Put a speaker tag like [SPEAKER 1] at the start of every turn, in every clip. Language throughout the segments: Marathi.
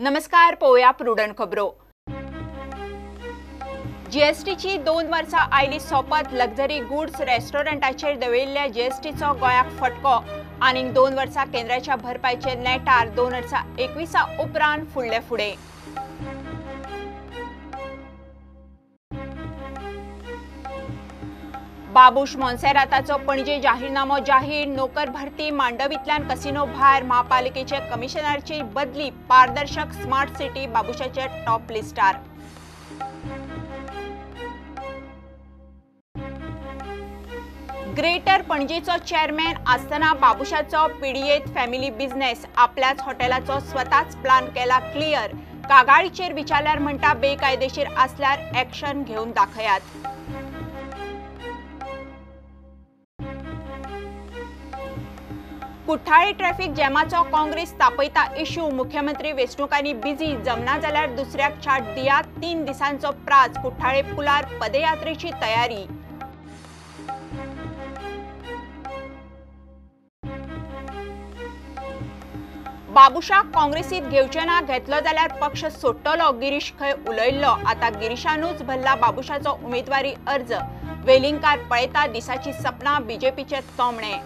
[SPEAKER 1] नमस्कार, पोया प्रुडंट खबरो। जीएसटीची 2 वर्सां आयली सोपत लक्झरी गुड्स रेस्टॉरंटाचेर देंवयल्ल्या जीएसटीचो गोंयाक फटको आनी 2 वर्सां केंद्राच्या भरपायचे नेटार 2021 उपरांत फुडले फुडें। बाबूश मोन्सेराताचो पणजे जाहीरनामो जाहीर, नोकर भरती मांडवींतल्यान कसिनो भायर, महापालिकेचे कमिशनराची बदली, पारदर्शक स्मार्ट सिटी बाबुशाचे टॉप लिस्टार। ग्रेटर पणजेचो चेअरमॅन आसतना बाबुशाचो पीडीएत फॅमिली बिझनेस, आपल्याच हॉटेलाचो स्वताच प्लान केला क्लियर, कागाळीचेर विचारल्यार म्हणटा बेकायदेशीर आसल्यार ॲक्शन घेवन दाखयात। कुठ्ठाळे ट्रॅफिक जॅमाचो काँग्रेस तापयता इश्यू, मुख्यमंत्री वेंचणुकांनी बिझी, जमना जाल्यार दुसऱ्याक छाट दियात, 3 दिसांचो प्राझ, कुठ्ठाळे पुलार पदयात्रेची तयारी। बाबुशाक काँग्रेसीत घेवचे ना, घेतलो जाल्यार पक्ष सोडटलो, गिरीश खंय उलयल्लो, आता गिरीशानूच भरला बाबुशाचो उमेदवारी अर्ज, वेलिंगकार पळयता दिसाची सपना, बीजेपीचे तोमणे।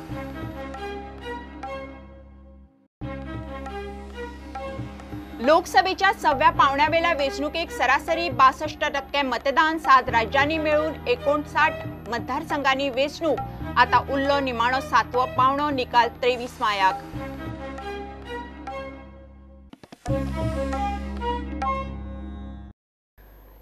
[SPEAKER 1] लोकसभेच्या 6व्या पावण्यावेल्या वेंचणुकेक सरासरी 62% मतदान, 7 राज्यांनी मेळून 59 मतदारसंघांनी वेंचणूक, आता उरलो निमाणो 7वो पावणो, निकाल 23 मायाक।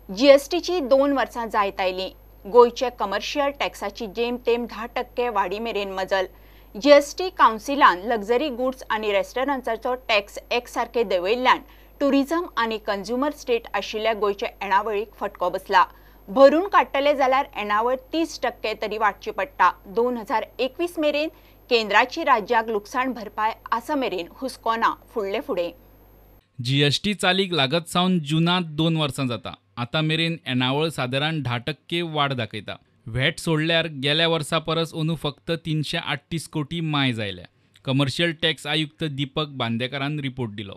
[SPEAKER 1] जीएसटीची 2 वर्सां जायत आयली, गोयचे कमर्शियल टॅक्साची जेमतेम 10% वाडी मेरेन मजल। जीएसटी कावन्सिलान लक्झरी गुड्स आनी रेस्टॉरंट्साचो टॅक्स एकसारके देंवयल्ल्यान टुरिझम आनी कंझ्युमर स्टेट आशिल्ल्या गोयचे येणावळीक फटको बसला। भरून काडटले जाल्यार येणावळ 30% तरी वाडची पडटा। 2021 मेरेन केंद्राची राज्याक लुकसाण भरपाय आसा मेरेन हुस्को ना, फुडले फुडें।
[SPEAKER 2] जीएसटी चालीक लागत सावन जुनांत 2 वर्सां जाता। आता मेरेन येणावळ सादारण 10% वाड दाखयता। व्हॅट सोडल्यार गेल्या वर्सा परस अंदू फक्त 338 कोटी माय जायल्या। कमर्शियल टॅक्स आयुक्त दीपक बांदेकरान रिपोर्ट दिलो।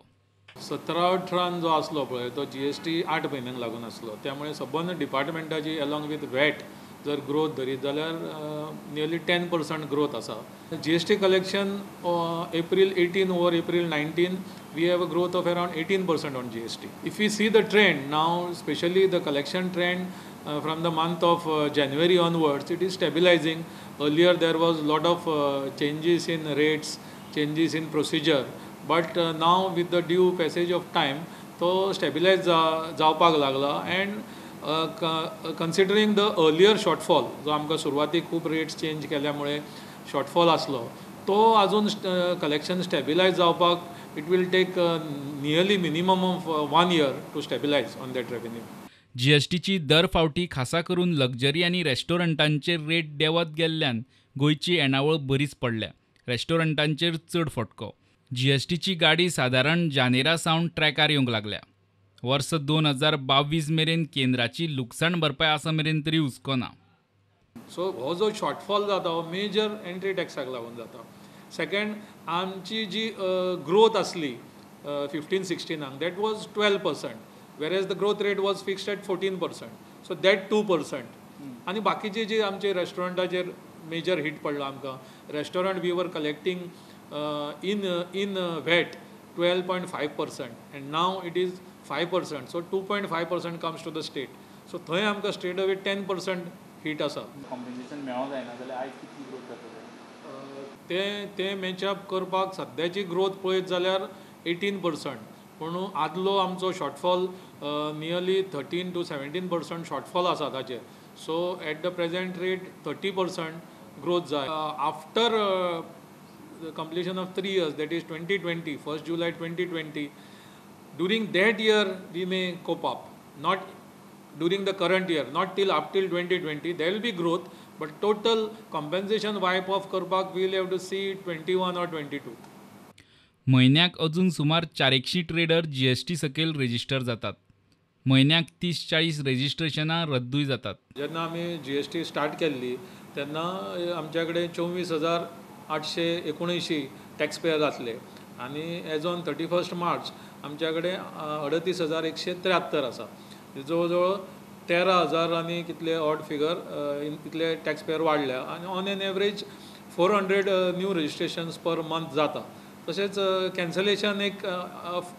[SPEAKER 3] 17-18 जो आसलो पळय तो जीएसटी 8 म्हयन्यांक लागून आसलो, त्यामुळे सबंद डिपार्टमेंटाची अलॉंग विथ व्हॅट जर ग्रोथ धरीत जाल्यार नियरली 10% ग्रोथ आसा। GST collection April 18 over April 19 we have a growth of around 18% on GST. If we see the trend now, especially the collection trend from the month of January onwards, it is stabilizing. Earlier there was a lot of changes in rates, changes in procedure, but now with the due passage of time, to stabilize जावपाक लागला and considering the earlier shortfall, जो आमकां सुरवातीक खूब rates change केल्यामुळे shortfall आसलो, तो अजून collection stabilize जावपाक it will take nearly minimum of 1 year to stabilize on that revenue.
[SPEAKER 2] जीएसटीची दर फावटी खासा करून लक्झरी आनी रेस्टॉरंटांचेर रेट देंवत गेल्ल्यान गोंयची येणावळ बरीच पडल्या। रेस्टॉरंटांचेर चड फटको। जीएसटीची गाडी सादारण जानेरा सावन ट्रॅकार येवंक लागल्या। वर्स 2022 मेरेन केंद्राची लुकसाण भरपाय आसा मेरेन तरी हुस्को ना।
[SPEAKER 3] सो हो जो शॉर्टफॉल जाता हो मेजर एंट्री टॅक्साक लागून जाता। सेकंड, आमची जी ग्रोथ असली 15-16 that was 12%, whereas the growth rate was fixed at 14%, so that 2%. आणि बाकीचे जे आमचे रेस्टॉरंटाचेर मेजर हिट पडला आमकां। Restaurant we were collecting in VAT 12.5% and now it is 5%, so 2.5% comes to the state, so थंय आमकां straight away 10% हिट आसा।
[SPEAKER 4] कॉम्पेन्सेशन मेळोंक जायना जाल्यार आयज कितली ग्रोथ जाता
[SPEAKER 3] ते मॅचअप करपाक सद्याची ग्रोथ पळयत जाल्यार 18%, पूण आदलो आमचो शॉर्टफॉल नियरली 13 to 17% शॉर्टफॉल आसा ताचेर। So at the present rate 30% growth जाय। After completion of 3 years, that is 2020, 1st July 2020, during that year we may cope up, not during the current year, not till up till 2020 there will be growth, but total compensation wipe off करपाक we will have to see 21 or 22.
[SPEAKER 2] म्हयन्याक अजून सुमार 400 ट्रेडर जीएसटी सकयल रेजिस्टर जातात। म्हयन्याक 30-40 रेजिस्ट्रेशनां रद्दूय जातात।
[SPEAKER 3] जेन्ना आमी जीएसटी स्टार्ट केल्ली तेन्ना आमच्या कडेन 24,879 टॅक्स पेयर आसले, आनी एज ऑन 31 मार्च आमच्या कडेन 38,173 आसा. जवळ जवळ 13,000 आनी कितले ऑड फिगर इतले टॅक्स पेयर वाडल्या आनी on an average 400 new registrations per month जाता. तशेंच कॅन्सलेशन एक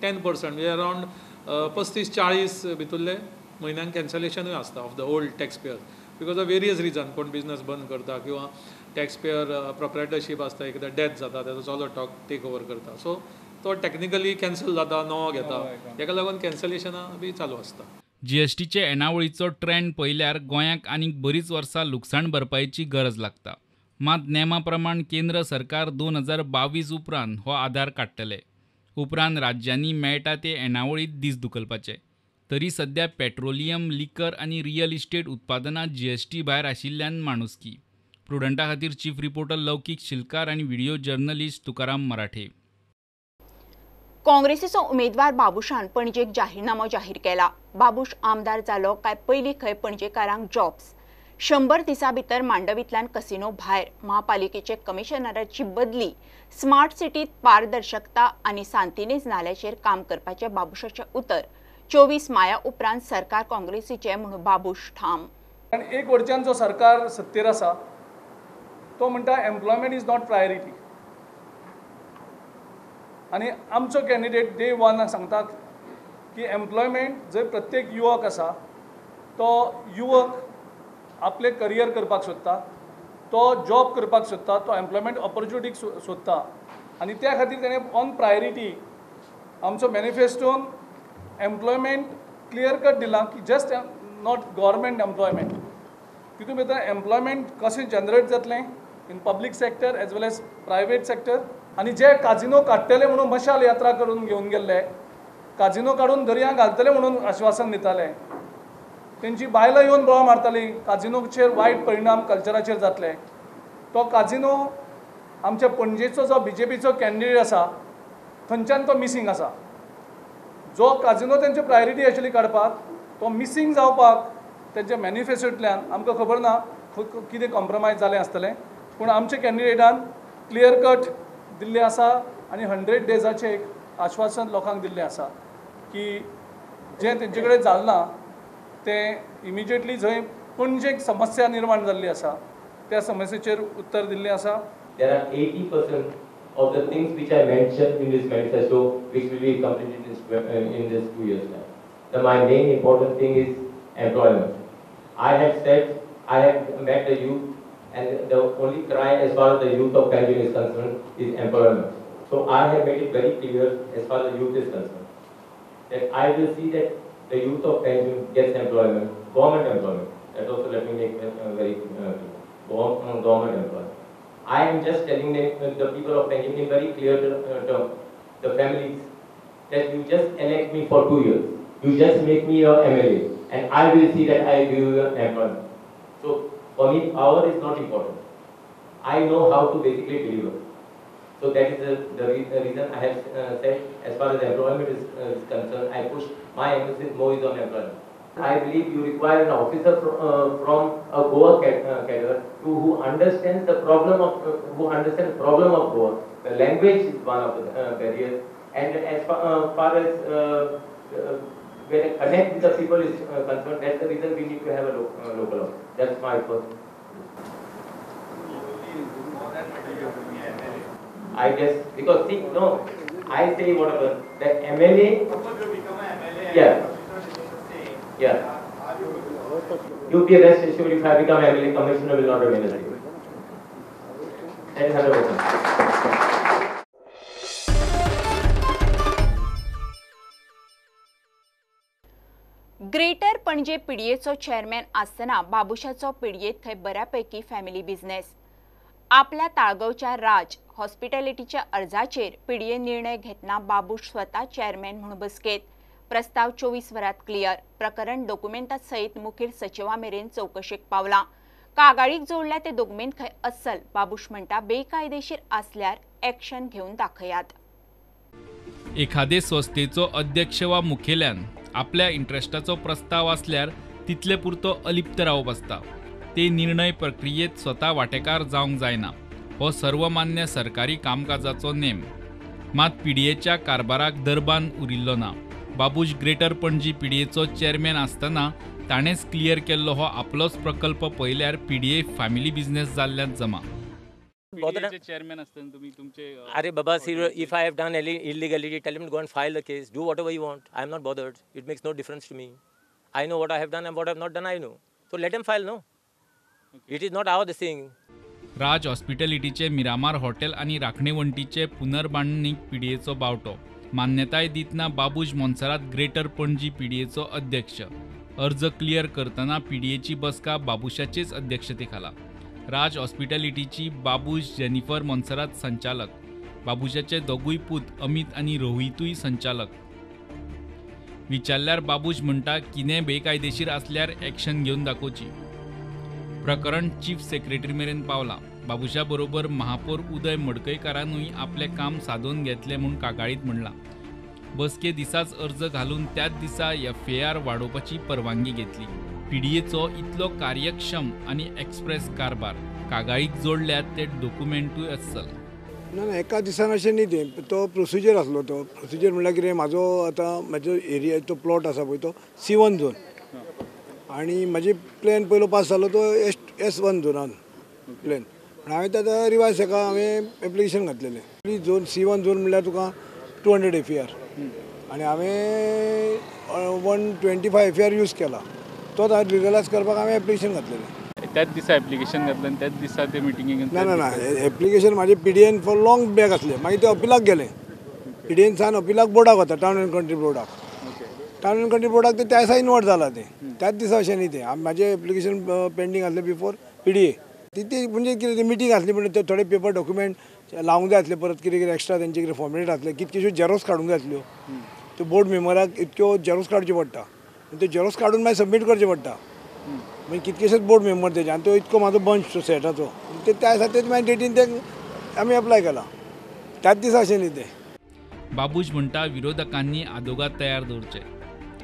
[SPEAKER 3] 10% म्हणजे अरावंड 35-40 भितरले म्हयन्याक कॅन्सलेशनूय आसता of the old tax payer because of various reason. कोण बिझनस बंद करता किंवा टॅक्स पेयर प्रोप्रायटरशीप आसता, एकदां डेथ जाता तेजो चलो टेक ओवर करता. सो तो टॅक्निकली कॅन्सल जाता, नवो घेता, ताका लागून कॅन्सलेशनां बी चालू आसता.
[SPEAKER 2] जीएसटीचे येणावळीचो ट्रेंड पळयल्यार गोंयाक आनीक बरीच वर्सां लुकसाण भरपायेची गरज लागता. मात नेमा प्रमाण केंद्र सरकार 2022 उपरांत हो आधार काडटले. उपरांत राज्यांनी मेळटा ते येणावळीत दीस धुकलपाचे. तरी सध्या पेट्रोलियम, लिकर आनी रियल इस्टेट उत्पादनां जीएसटी भायर आशिल्ल्यान माणुसकी. प्रुडंटा खातीर चीफ रिपोर्टर लौकीक शिलकार आनी व्हिडिओ जर्नलिस्ट तुकाराम मराठे.
[SPEAKER 1] काँग्रेसीचो उमेदवार बाबुशान पणजेक जाहीरनामो जाहीर केला. बाबुश आमदार जालो काय पयलीं खंय पणजेकारांक जॉब्स. 100 दिसां भितर मांडवींतल्यान कसिनो भायर. महापालिकेचे कमिशनराची बदली. स्मार्ट सिटीत पारदर्शकता आनी शांतीनेज नाल्याचेर काम करपाचे बाबुशाचे उतर. 24 माया उपरांत सरकार काँग्रेसीचे म्हणून बाबुश ठाम.
[SPEAKER 5] एक वरच्यान जो सरकार सत्तेर आसा तो म्हणटा एम्प्लॉयमेंट इज नॉट प्रायोरिटी. आनी आमचो कॅन्डिडेट डे वन सांगता की एम्प्लॉयमेंट जंय प्रत्येक युवक आसा तो युवक आपले करियर करपाक सोदता, तो जॉब करपाक सोदता, तो एम्प्लॉयमेंट ऑपॉर्च्युनिटीक सोदता आनी त्या खातीर ताणें ऑन प्रायोरिटी आमचो मॅनिफेस्टोन एम्प्लॉयमेंट क्लियर कट दिला की जस्ट नॉट गव्हर्मेंट एम्प्लॉयमेंट. तितून भितर एम्प्लॉयमेंट कशें जनरेट जातलें in public sector as well as private sector. आनी जे काजिनो काडटले म्हणून मशाल यात्रा करून घेवन गेल्ले, काजिनो काडून दर्या घालतले म्हणून आश्वासन दिताले, तेंची बायलां येवन बोवाळ मारताली काजिनोचेर वायट परिणाम कल्चराचेर जातले. तो काजिनो आमच्या पणजेचो जो BJPचो कॅन्डिडेट आसा थंयच्यान तो मिसींग आसा. जो काजिनो तेंची प्रायोरिटी आशिल्ली काडपाक तो मिसींग जावपाक तेंच्या मॅनिफेस्टोंतल्यान आमकां खबर ना कितें कॉम्प्रमायज जालें आसतलें. पूण आमच्या कॅन्डिडेटान क्लियर कट दिल्लें आसा आनी 100 डेजाचें एक आश्वासन लोकांक दिल्लें आसा की जें तेंचे कडेन जालें ना तें इमिजिएटली जंय पणजेक समस्या निर्माण जाल्ली आसा त्या समस्येचेर उत्तर दिल्लें आसा.
[SPEAKER 6] There are 80% of the things which I mentioned in this manifesto which will be completed in this 2 years time. My main important thing is employment. I have said I have met the youth and the only cry as far as the youth of Panjim is concerned is employment. So I have made it very clear as far as the youth is concerned that I will see that the youth of Panjim gets employment, government employment. That also let me make very clear. Government employment. I am just telling them, the people of Panjim in very clear terms, the families, that you just elect me for 2 years. You just make me your MLA and I will see that I give you employment. So for me, power is not important. I know how to basically deliver. So that is the reason I have said as far as employment is concerned, I push my emphasis more is on employment. I believe you require an officer from a Goa cadre who understands the problem of Goa. The language is one of the barriers, and as far as when I connect with the people is concerned, that's the reason we need to have a local office. That's my first. I guess because see, no, I say whatever the MLA. Yeah. Yeah. You be rest assured if I become MLA, commissioner will not remain the same. That is 100%.
[SPEAKER 1] Greater पणजे पिडयेचो चेअरमॅन आसतना बाबुशाचो पिडयेत थंय बऱ्यापैकी फॅमिली बिझनेस. आपल्या ताळगांवच्या राज हॉस्पिटॅलिटीच्या अर्जाचेर पिडये निर्णय घेतना बाबुश स्वता चेअरमॅन म्हणून बसकेत. प्रस्ताव 24 वरांत क्लियर. प्रकरण डॉक्युमेंटा सयत मुखेल सचिवा मेरेन चौकशेक पावलां. कागाळीक जोडल्या ते दोगमेन खंय अस्सल. बाबुश म्हणटा बेकायदेशीर आसल्यार एक्शन घेवन दाखयात.
[SPEAKER 2] एखादे संस्थेचो अध्यक्ष वा मुखेल्यान आपल्या इंट्रेस्टाचो प्रस्ताव आसल्यार तितले पुरतो अलिप्त रावप आसता. ते निर्णय प्रक्रियेत स्वता वांटेकार जावंक जायना. हो सर्वमान्य सरकारी कामकाजाचो नेम. मात पीडीएच्या कारभाराक दरबान उरिल्लो ना. बाबूश ग्रेटर पणजी पीडीएचो चेअरमॅन आसतना ताणेंच क्लियर केल्लो हो आपलोच प्रकल्प पयल्यार पीडीए फॅमिली बिझनेस जाल्ल्यात जमा.
[SPEAKER 4] चेअरमॅन असताना तुम्ही तुमचे
[SPEAKER 6] Arey Baba, see, if I have done any illegality, tell him to go and file a case. Do whatever you want. I am not bothered. It makes no difference to me. I know what I have done and what I have not done, I know. So let him file, no? It is not our thing.
[SPEAKER 2] Raj हॉस्पिटॅलिटीचे मिरामार हॉटेल आणि राखणेवंटीचे पुनर्बांधणीक पीडीएचो बावटो. मान्यताय दितना बाबूश मोन्सरात ग्रेटर पणजी पीडीएचो अध्यक्ष. अर्ज क्लियर करतना पीडीएची बसका बाबूशाचेच अध्यक्षतेखाला. राज हॉस्पिटॅलिटीची बाबूश जेनिफर मोन्सरात संचालक. बाबूशाचे दोगूय पूत अमित आणि रोहितूय संचालक. विचारल्यार बाबूश म्हणटा कितें बेकायदेशीर असल्यार ॲक्शन घेवन दाखोवची. प्रकरण चीफ सेक्रेटरी मेरेन पावला. बाबूशा बरोबर महापौर उदय मडकयकारानूय आपलें काम सादून घेतलें म्हूण कागाळीत म्हणला. बसके दिसाच अर्ज घालून त्याच दिसा FIR वाडोवपाची परवानगी घेतली. पीडीएचो इतलो कार्यक्षम आणि एक्सप्रेस कारभार कागाळीक जोडल्यात ते डॉक्युमेंटूय आसल.
[SPEAKER 7] ना एका दिसान अशें न्ही तें, तो प्रोसिजर आसलो. तो प्रोसिजर म्हणल्यार कितें, म्हाजो आतां म्हाजो एरिया तो प्लॉट आसा पळय तो C1 झोन आनी म्हाजी प्लॅन पयलो पास जालो तो S1 झोनान प्लॅन. हांवें ताका रिवायज हेका हांवें एप्लिकेशन घातलेलें. झोन C1 झोन म्हणल्यार तुका 200 FIR आनी हांवें 125 FIR यूज केला. तो लिगलायज करपाक हांवें एप्लिकेशन घातलेलें.
[SPEAKER 4] त्याच दिसा एप्लिकेशन घातलं आणि त्याच दिसा ते मिटिंगेक
[SPEAKER 7] ना एप्लिकेशन म्हाजे PDN फॉर लॉंग बॅक आसलें. मागीर ते अपीलाक गेलें. PDN सान अपीलाक बोर्डाक वता, टावन एंड कंट्री बोर्डाक. टावन एंड कंट्री बोर्डाक ते त्या दिसा इनवर्ट जाला. ते त्याच दिसा अशें न्ही तें. म्हाजें एप्लिकेशन पेंडींग आसलें बिफोर PDA. ती म्हणजे कितें मिटींग आसली म्हणून ते थोडे पेपर डॉक्युमेंट लावंक जाय आसले. परत कितें कितें एक्स्ट्रा तेंचे कितें फॉर्मेट आसले, कितक्योश्यो झेरोक्स काडूंक जाय आसल्यो. त्यो बोर्ड मेंबराक इतक्यो झेरोक्स काडच्यो पडटा. ते झेरोक्स काडून मागीर सबमीट करचें पडटा. मागीर कितकेशेच बोर्ड मेंबर तेजे आनी तो इतको म्हाजो बंच सेटाचो. ते त्या दिसा ते मागीर डेटीन ते आमी अप्लाय केला. त्याच दिसा अशें न्ही तें.
[SPEAKER 2] बाबूश म्हणटा विरोधकांनी आदोगाद तयार दवरचे.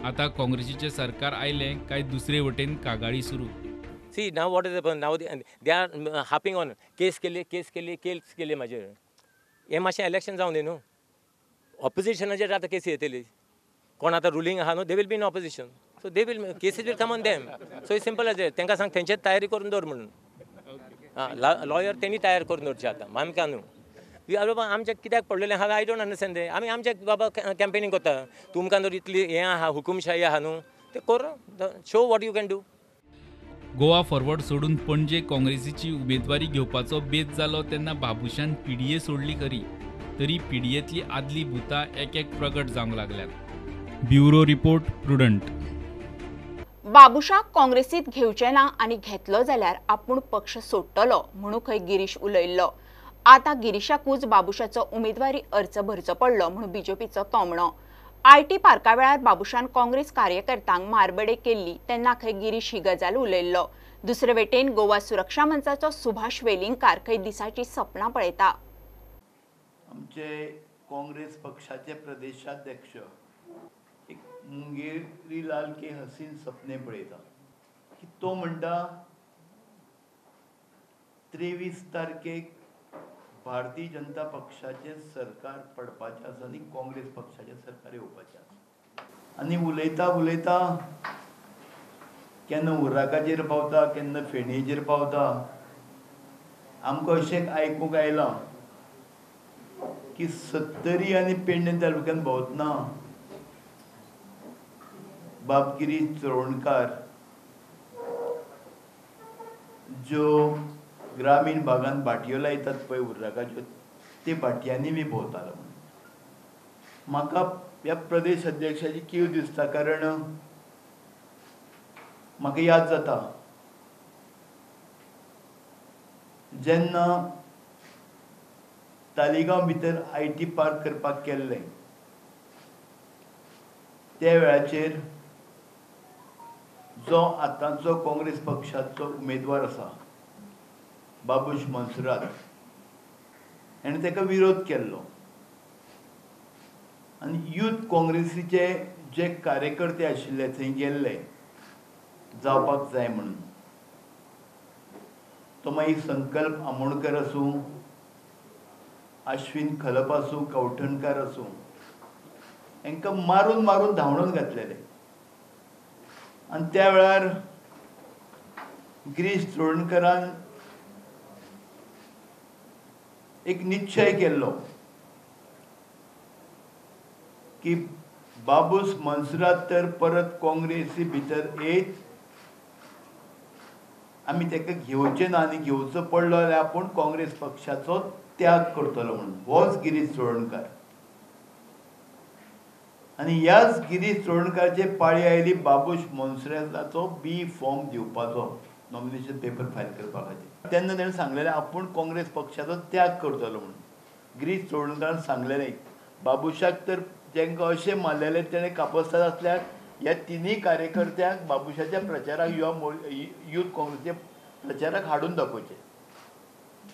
[SPEAKER 2] आता काँग्रेसीचे सरकार आयलें काय दुसरे वटेन कागाळी सुरू.
[SPEAKER 6] See, now what is happened? Now they are harping on case केले म्हाजेर. हे मातशें इलेक्शन जावन दी न्हू. ऑपोजिशनाचेर आतां केसी येतली. कोण आतां रुलींग आहा न्हू, they will be in opposition. So they will cases will come on them. So it's simple as that. तांकां सांग तेंचेच तयारी करून दवर म्हणून. लॉयर तेणी तयार करून दवरचे आतां आमकां न्हू. बाबा आमच्या कित्याक पडलेलें आहा आय डोंट अंडरस्टँड ते. आमी आमच्या बाबा कॅम्पेनींग करता. तुमकां जर इतली हें आहा हुकुमशाही आहा न्हू, ते कर. Show what you can do.
[SPEAKER 2] Goa forward सोडून पणजे काँग्रेसीची उमेदवारी घेवपाचो बेत जालो तेन्ना बाबूशान पीडीए सोडली खरी, तरी पीडीएतली आदली भुतां एक एक प्रगट जावंक लागल्यात. Bureau report Prudent.
[SPEAKER 1] बाबूशाक काँग्रेसीत घेवचे ना आनी घेतलो जाल्यार आपूण पक्ष सोडटलो म्हणून खंय गिरीश उलयल्लो. आतां गिरीशाकूच बाबूशाचो उमेदवारी अर्ज भरचो पडलो म्हणून बीजेपीचो तोमणो. IT पार्का वेळार बाबूशान काँग्रेस कार्यकर्त्यांक मारबडे केल्ली तेन्ना खंय गिरीश ही गजाल उलयल्लो. दुसरे वटेन गोवा सुरक्षा मंचाचो सुभाष वेलिंगकार खंय दिसाची सपनां पळयता.
[SPEAKER 8] आमचे काँग्रेस पक्षाचे प्रदेशाध्यक्ष एक मुंगेरीलाल के हसीन सपने पळयता की तो म्हणटा 23 तारखेक भारतीय जनता पक्षाचे सरकार पडपाचें आसा आनी काँग्रेस पक्षाचें सरकार येवपाचें आसा. आनी उलयता उलयता केन्ना उर्राकाचेर पावता, केन्ना फेणयेचेर पावता. आमकां अशें आयकूंक आयलां की 70 आनी पेडणे तालुक्यान भोंवतना बाबगिरी चोरणकार ज्यो ग्रामीण भागांत भाटयो लायतात पळय उर्राकाच्यो, ते भाटयांनी बी भोंवतालो. म्हाका ह्या प्रदेश अध्यक्षाची कीव दिसता, कारण म्हाका याद जाता जेन्ना तालिगांव भितर IT पार्क करपाक केल्लें त्या वेळाचेर जो आतांचो काँग्रेस पक्षाचो उमेदवार आसा बाबूश मोन्सरात, हेणें ताका विरोध केल्लो. आनी यूथ काँग्रेसीचे जे कार्यकर्ते आशिल्ले थंय गेल्ले जावपाक जाय म्हणून. तो मागीर संकल्प आमोणकर आसूं अश्विन खलप आसूं कवठणकार आसूं हांकां मारून मारून धांवडोवन घातलेले आनी त्या वेळार गिरीश चोडणकरान एक निश्चय केल्लो की बाबूस मनसुरात तर परत काँग्रेसी भितर येत आमी ताका घेवचें ना आनी घेवचो पडलो जाल्यार आपूण काँग्रेस पक्षाचो त्याग करतलो म्हणून होच गिरीश चोडणकार. आनी ह्याच गिरीश चोडणकाराचे पाळी आयली बाबूश मनसुराताचो बी फॉर्म दिवपाचो नॉमिनेशन पेपर फायल करपा खातीर. तेन्ना ताणें सांगलेलें आपूण काँग्रेस पक्षाचो त्याग करतलो म्हणून. गिरीश चोडणकारान सांगलेलें बाबुशाक तर जेंका अशें मारलेले तेणें कापस्ताद आसल्यार ह्या तिनूय कार्यकर्त्यांक बाबुशाच्या प्रचाराक यूथ काँग्रेसीच्या प्रचाराक हाडून दाखोवचें.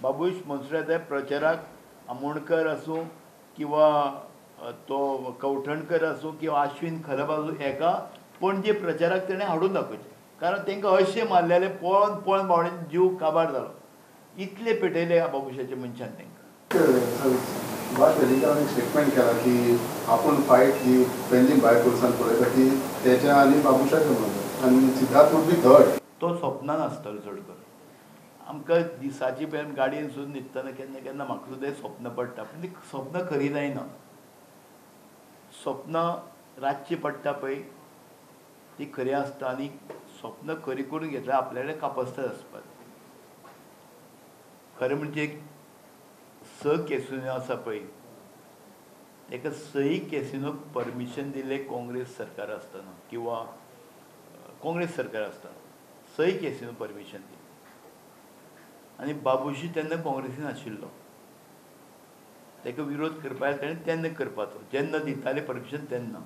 [SPEAKER 8] बाबूश मनसुराच्या प्रचाराक आमोणकर आसूं किंवा तो कवठणकर आसूं किंवा अश्विन खलप आसूं हेका पणजे प्रचाराक तेणें हाडून दाखोवचें. कारण तांकां अशें मारलेले पळोवन पळोवन बावडेन जीव काबार जालो. इतले पेटयले बाबुशाच्या मनशान तांकां.
[SPEAKER 9] भाट वेलिंगरान एक स्टेटमेंट केला की आपण फायट ही पेंडींग भायर पुलिसान पळयता की तेच्या आनी बाबुशाच्या मदत आनी सिद्धार्थ वूड बी थर्ड.
[SPEAKER 8] तो स्वप्नान आसतलो चड करून. आमकां दिसाची पळय गाडयेन सुद्दां न्हिदतना केन्ना केन्ना म्हाका सुद्दां स्वप्न पडटा पूण ती स्वप्न खरी जायना. स्वप्न रातची पडटा पळय ती खरी आसता आनी स्वप्न खरी करून घेतल्यार आपल्याकडे कापस्ताद आसपाक. खरें म्हणजे स कॅसिनो आसा पळय ताका सही कॅसिनोक परमिशन दिले काँग्रेस सरकार आसतना किंवा काँग्रेस सरकार आसतना सही कॅसिनो परमिशन दिली आनी बाबूशी तेन्ना काँग्रेसीन आशिल्लो. ताका विरोध करपाक ताणें तेन्ना करपाचो जेन्ना दिताले परमिशन तेन्ना.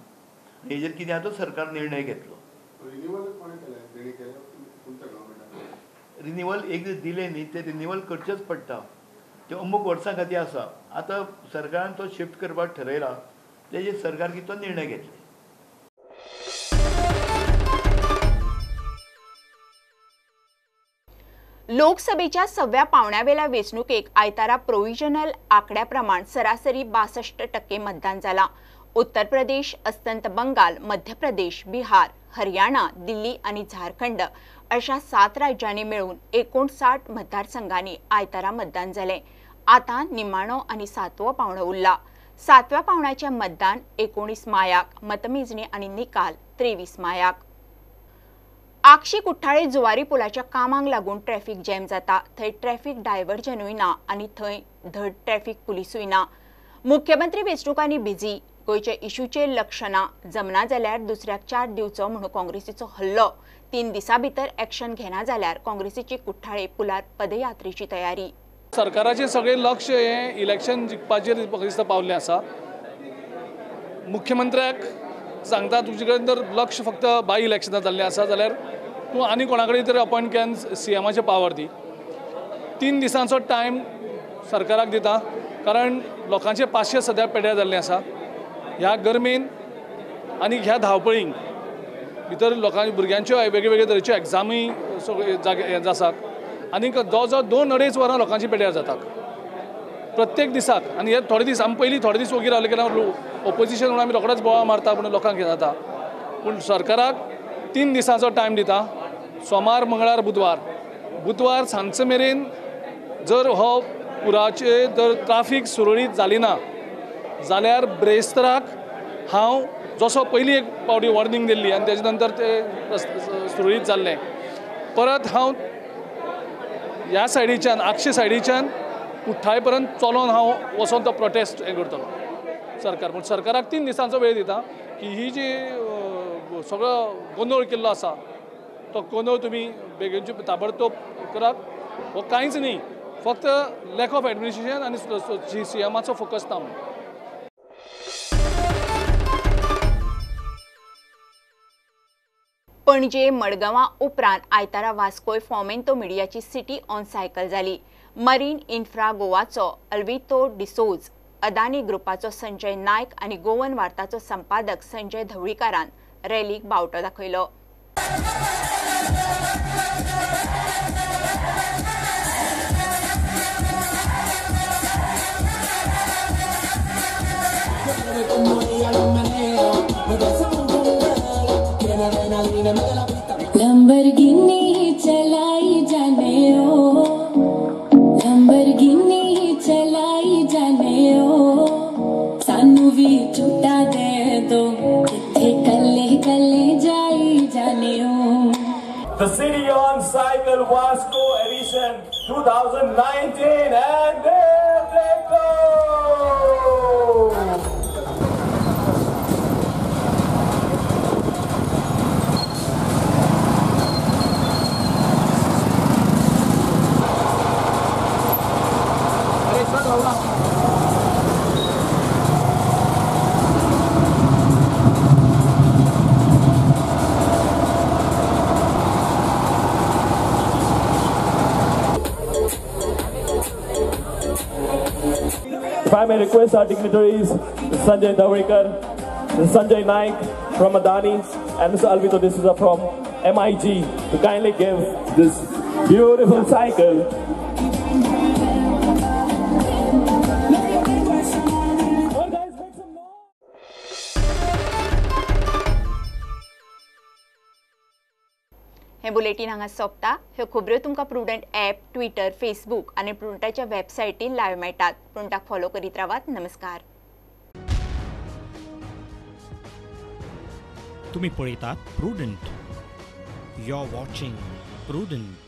[SPEAKER 8] हेजेर कितें आतां सरकार निर्णय घेतलो. रिन्यूवल एक दिले न्ही ते रिन्यूवल करचेच पडटा. ते अमूक वर्सां खातीर आसा. आतां सरकारान तो शिफ्ट करपाक ठरयला तेजेर सरकार कितें निर्णय घेतले.
[SPEAKER 1] लोकसभेच्या 6व्या पावण्यावेल्या वेंचणुकेक आयतारा प्रोव्हिजनल आंकड्याप्रमाण सरासरी 62% मतदान जाला. उत्तर प्रदेश, अस्तंत बंगाल, मध्य प्रदेश, बिहार, हरियाणा, दिल्ली आणि झारखंड अशा 7 राज्यांनी मिळून 59 मतदारसंघांनी आयतारा मतदान झाले. आता निमाणो आणि 7वो पावणो उरला. 7व्या पावण्याचे मतदान 19 मायाक, मतमेजणी आणि निकाल 23 मायाक. आक्षी कुठ्ठाळे जुवारी पुलाच्या कामांक लागून ट्रॅफिक जॅम जाता. थंय ट्रॅफिक डायव्हर्जनूय ना आणि थंय धड ट्रॅफिक पुलिसूय ना. मुख्यमंत्री वेंचणुकांनी बिझी. गोयचे इश्यूचेर लक्ष ना. जमना जाल्यार दुसऱ्याक 4 दिवचो म्हणून काँग्रेसीचो हल्लो. 3 दिसां भितर एक्शन घेना जाल्यार काँग्रेसीची कुठ्ठाळे पुलार पदयात्रेची तयारी.
[SPEAKER 5] सरकाराचें सगळें लक्ष हें इलेक्शन जिखपाचेर दिसता पावल्लें आसा. मुख्यमंत्र्याक सांगता तुजे कडेन जर लक्ष फक्त बाय इलेक्शनां जाल्लें आसा जाल्यार तूं आनी कोणा कडेन तरी अपॉयंट केन्न CMाचें पावर दी. 3 दिसांचो टायम सरकाराक दिता कारण लोकांचे 500 सद्या पेड्यार जाल्लें आसा. ह्या गरमेन आनी ह्या धांवपळींक भितर लोकांच्या भुरग्यांच्यो वेगवेगळे तरेच्यो एग्जामी सगळे आसात आनी जो 2-2.5 वरां लोकांची पेड्यार जातात प्रत्येक दिसाक. आनी हे थोडे दीस आमी पयलीं थोडे दीस वगीर रावले की ऑपोजिशन म्हणून आमी रोखडोच बोवाळ मारता पूण लोकांक हें जाता. पूण सरकाराक 3 दिसांचो टायम दिता. सोमार, मंगळार, बुधवार सांजचे मेरेन जर हो पुराचे जर ट्राफीक सुरळीत जाली ना जाल्यार ब्रेस्ताराक हांव जसो पयलीं एक पावटी वॉर्निंग दिल्ली आनी तेजे नंतर ते सुरळीत जाल्लें परत हांव ह्या सायडीच्यान आक्षी सायडीच्यान कुठ्ठाळे पर्यंत चलोन हांव वचोन तो प्रोटेस्ट हें करतलो सरकार. पूण सरकाराक 3 दिसांचो वेळ दिता की ही जी सगळो गोंदळ केल्लो आसा तो गोंदळ तुमी बेगीनची ताबडतोब करात. हो कांयच न्ही फक्त लॅक ऑफ एडमिनिस्ट्रेशन आनी CMाचो फोकस ना.
[SPEAKER 1] पणजे, मडगांवां उपरांत आयतारा वास्कोय फॉमेंतो मिडियाची सिटी ऑन सायकल जाली. मरीन इन्फ्रा गोवाचो अल्वितो डिसोज, अदानी ग्रुपाचो संजय नायक आनी गोवन वार्ताचो संपादक संजय धवळीकारान रॅलीक बावटो दाखयलो.
[SPEAKER 10] तो किथे कले कले जाई जाने ओ
[SPEAKER 11] The City on Cycle Vasco Edition 2019 and there they go! If I may request our dignitaries, Sanjay Dawekar, Sanjay Naik from Adani, and Mr. Alvito D'Souza from MIG to kindly give this beautiful cycle.
[SPEAKER 1] हे बुलेटिन हांगा सोंपता. ह्यो खबऱ्यो तुमकां प्रुडंट ॲप, ट्विटर, फेसबुक आनी प्रुडंटाच्या वेबसायटीर लायव्ह मेळटात. प्रुडंटाक फॉलो करीत रावात. नमस्कार.
[SPEAKER 12] तुम्ही पळयतात Prudent. You are watching prudent.